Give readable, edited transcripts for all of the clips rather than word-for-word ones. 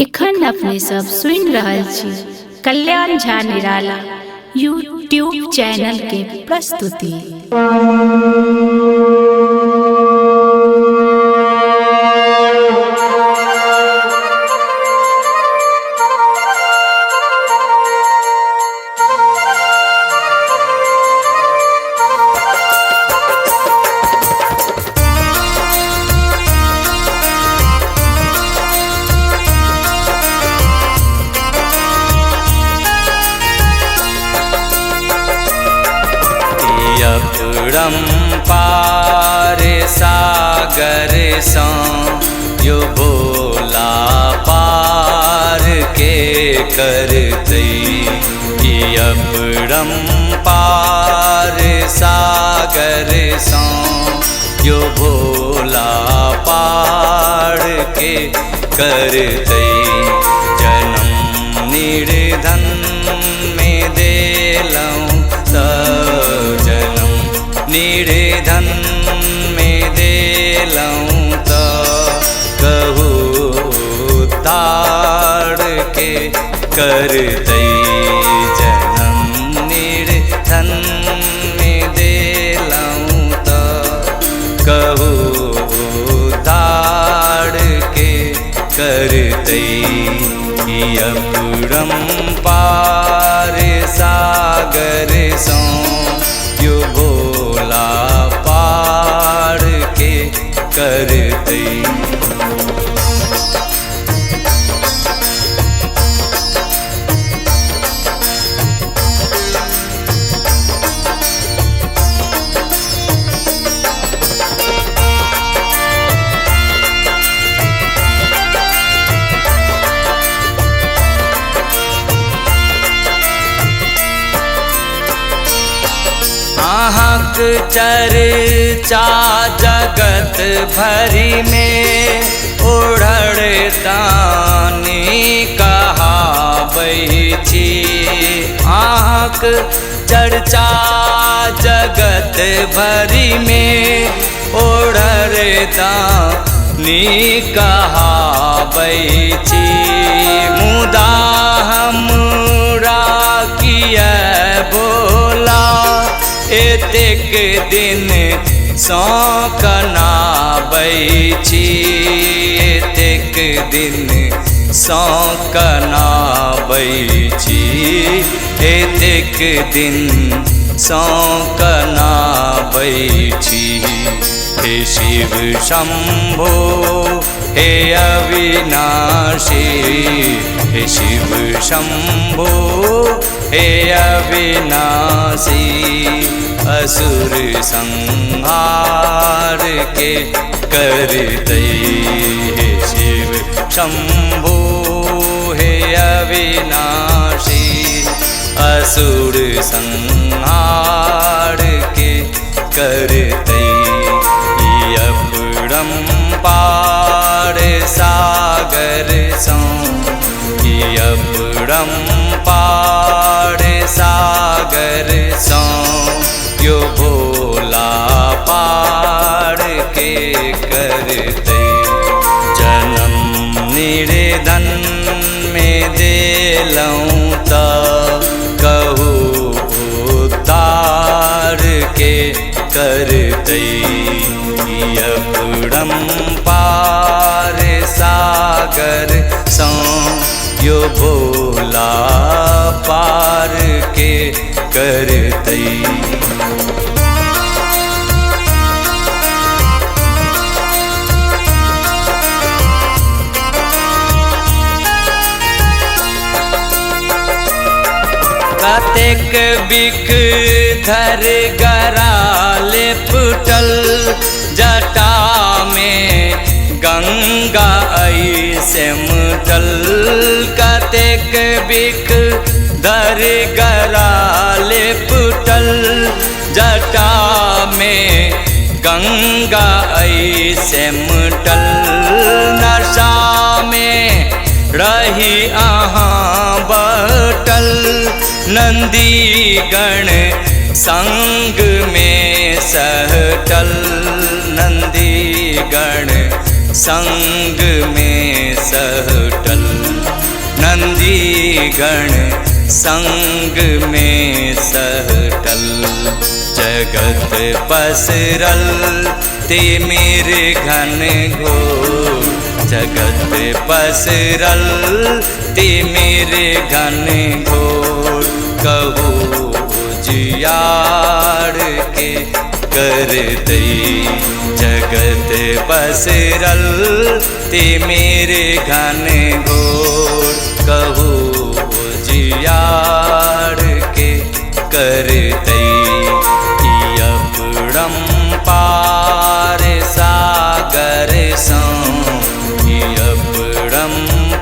एखन अपने सब सुन रहल छी कल्याण झा निराला यूट्यूब चैनल के प्रस्तुति। पार सागर सौ यो भोला पार के करतै पार सागर सौ यो भोला पार के करतै जन्म निर्धन में देलौं जन्म निर्धन में देलौं त कहू ताड़ के करतै जन्म निर्धन में देलौं त कहू ताड़ के करतै पार सागर सौ यो भोला पार के करतै। आहक चर्चा जगत भरी में ओढ़ड़ दानी कहाबै छी। आहक चर्चा जगत भरी में ओढ़ड़ दानी कहाबै छी। मुदा हमरा किया बोला एतेक दिन सौ कनाबै छी। एतेक दिन सौ कनाबै छी। एतेक दिन सौ कनाबै छी। हे शिव शंभो हे अविनाशी हे शिव शंभो हे अविनाशी असुर संहार के करतै हे शिव शंभो हे अविनाशी असुर संहार के करतै। पार सागर सौ पार सागर सौ यो भोला पार के करतै जन्म निर्धन में देलौं त कहू तार के करतै। पार सागर सौ यो भोला पार के करतै। कतेक बिख धर गराले फुटल जटा में गंगा ऐसे मुटल। कतेक बिख धर गराले फुटल जटा में गंगा ऐसे मुटल। नशा में रही आहाँ बटल नंदी गण संग में सहटल। नंदी गण संग में सहटल। नंदी गण संग में सहटल। जगत पसरल तिमिर घन घोर, जगत पसरल तिमिर घन घोर। कहू जियाड़ के कर दई, जगत पसरल तिमिर घन घोर। कहू जियाड़ के कर दई, अपरंपार सागर सं, अपरंपार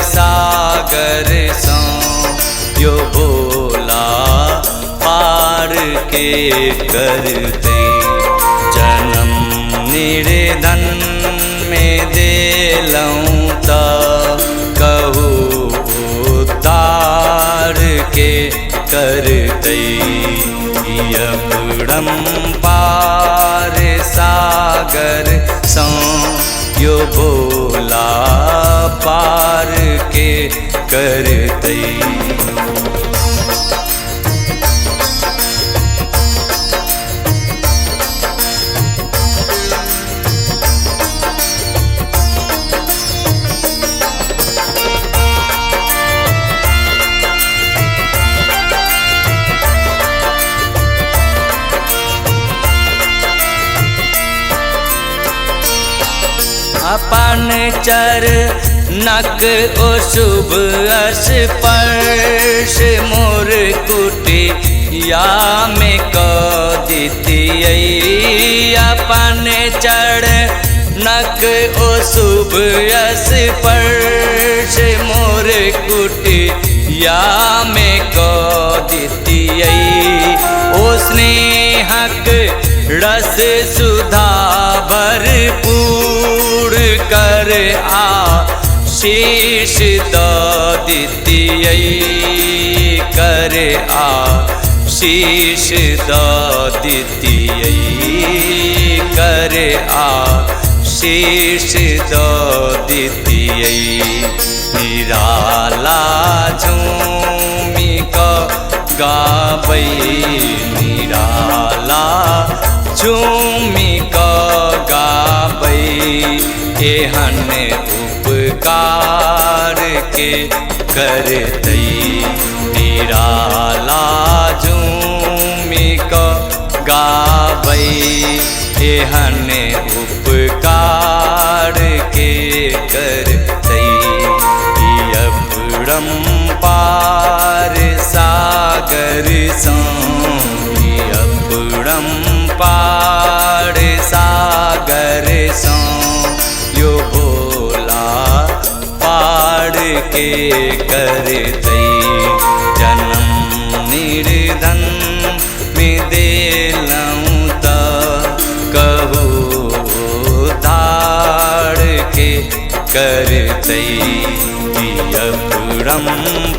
सागर सं। यो भोला पार के कर दे, जन्म निर्धन में देलऊं त कहू उद्धार के कर दई। अपरंपार सागर सं, यो भोला पार के कर दई। अपन चरणक ओ शुभ स्पर्श मोर कुटिया में क दितियै। अपन चरणक ओ शुभ स्पर्श मोर कुटिया में क दितियै। ओ स्नेहक रस सुधा भरपूर कर आशीष द दितियै। कर आशीष द दितियै। कर आशीष द दितियै। निराला झूमी क गाबै, निराला झूमी क गाबै। एहन उपकार के कर दई, निराला झूमी क गाबै। एहन उपकार के कर दई। अपरंपार सागर सं, अपरंपार सागर सं। यो भोला पार के कर दई, जन्म निर्धन में देलऊं त कहू उद्धार के कर दई। अपरंपार